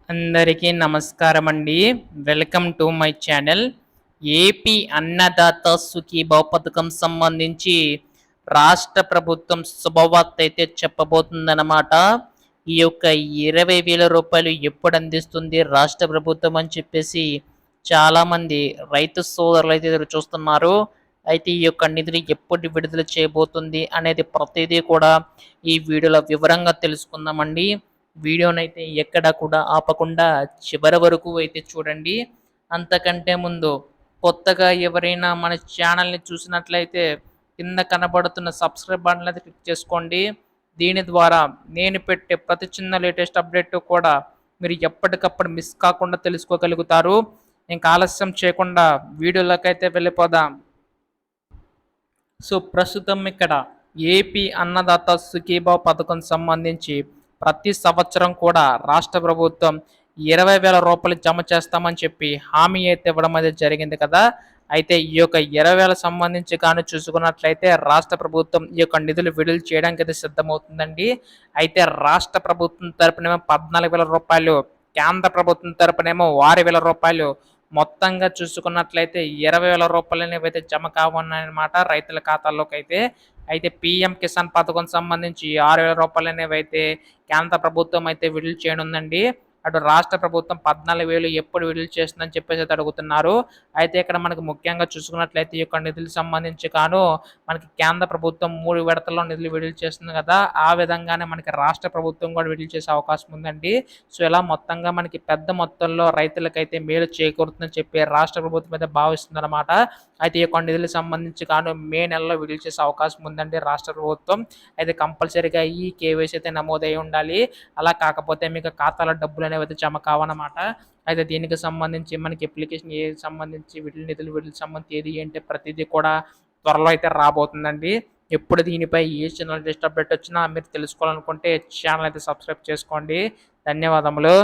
అందరికీ నమస్కారం అండి. Welcome to my channel. AP Annadata Sukhibhava పథకం సంబంధించి రాష్ట్ర ప్రభుత్వం శుభవార్త అయితే చెప్పబోతుందన్నమాట. ఈ యొక్క 20,000 రూపాయలు ఎప్పుడు అందిస్తుంది రాష్ట్ర ప్రభుత్వం అని చెప్పేసి చాలామంది రైతు సోదరులు అయితే ఎదురు చూస్తున్నారు. అయితే ఈ యొక్క నిధిని ఎప్పుడు విడుదల చేయబోతుంది అనేది ప్రతిదీ కూడా ఈ వీడియోలో వివరంగా తెలుసుకుందామండి. వీడియోనైతే ఎక్కడ కూడా ఆపకుండా చివరి వరకు అయితే చూడండి. అంతకంటే ముందు కొత్తగా ఎవరైనా మన ఛానల్ని చూసినట్లయితే కింద కనబడుతున్న సబ్స్క్రైబ్ బటన్ అయితే క్లిక్ చేసుకోండి. దీని ద్వారా నేను పెట్టే ప్రతి చిన్న లేటెస్ట్ అప్డేట్ కూడా మీరు ఎప్పటికప్పుడు మిస్ కాకుండా తెలుసుకోగలుగుతారు. ఇంకా ఆలస్యం చేయకుండా వీడియోలోకి అయితే వెళ్ళిపోదాం. సో ప్రస్తుతం ఇక్కడ ఏపీ అన్నదాత సుఖీభావ పథకం సంబంధించి ప్రతి సంవత్సరం కూడా రాష్ట్ర ప్రభుత్వం 20,000 రూపాయలు జమ చేస్తామని చెప్పి హామీ అయితే ఇవ్వడం అనేది జరిగింది కదా. అయితే ఈ యొక్క 20,000 సంబంధించి కానీ చూసుకున్నట్లయితే రాష్ట్ర ప్రభుత్వం ఈ యొక్క నిధులు విడుదల చేయడానికి అయితే సిద్ధమవుతుందండి. అయితే రాష్ట్ర ప్రభుత్వం తరపునేమో 14,000 రూపాయలు, కేంద్ర ప్రభుత్వం తరపునేమో 6,000 రూపాయలు, మొత్తంగా చూసుకున్నట్లయితే 20,000 రూపాయలు అనేవి అయితే జమ కావన్నాయన్నమాట రైతుల ఖాతాల్లోకి అయితే. అయితే పీఎం కిసాన్ పథకం సంబంధించి 6,000 రూపాయలు అనేవి అయితే కేంద్ర ప్రభుత్వం అయితే విడుదల చేయనుందండి. అటు రాష్ట్ర ప్రభుత్వం 14,000 ఎప్పుడు విడుదల చేస్తుందని చెప్పేసి అయితే అడుగుతున్నారు. అయితే ఇక్కడ మనకు ముఖ్యంగా చూసుకున్నట్లయితే ఈ యొక్క నిధులకు సంబంధించి మనకి కేంద్ర ప్రభుత్వం 3 విడతల్లో నిధులు విడుదల చేస్తుంది కదా. ఆ విధంగానే మనకి రాష్ట్ర ప్రభుత్వం కూడా విడుదల చేసే అవకాశం ఉందండి. సో ఇలా మొత్తంగా మనకి పెద్ద మొత్తంలో రైతులకైతే మేలు చేకూరుతుందని చెప్పి రాష్ట్ర ప్రభుత్వం అయితే భావిస్తుందన్నమాట. అయితే ఈ యొక్క నిధులకు సంబంధించి మే నెలలో విడుదల చేసే అవకాశం ఉందండి రాష్ట్ర ప్రభుత్వం. అయితే కంపల్సరీగా ఈ కేవైసీ అయితే నమోదై ఉండాలి. అలా కాకపోతే మీకు ఖాతాలో డబ్బులు అనేవి అయితే జమ కావన్నమాట. అయితే దీనికి సంబంధించి మనకి అప్లికేషన్ ఏ సంబంధించి నిధులు సంబంధించి ఏది ఏంటి ప్రతిదీ కూడా త్వరలో అయితే రాబోతుందండి. ఎప్పుడు దీనిపై ఏ చిన్న లేటెస్ట్ అప్డేట్ వచ్చినా మీరు తెలుసుకోవాలనుకుంటే ఛానల్ అయితే సబ్స్క్రైబ్ చేసుకోండి. ధన్యవాదములు.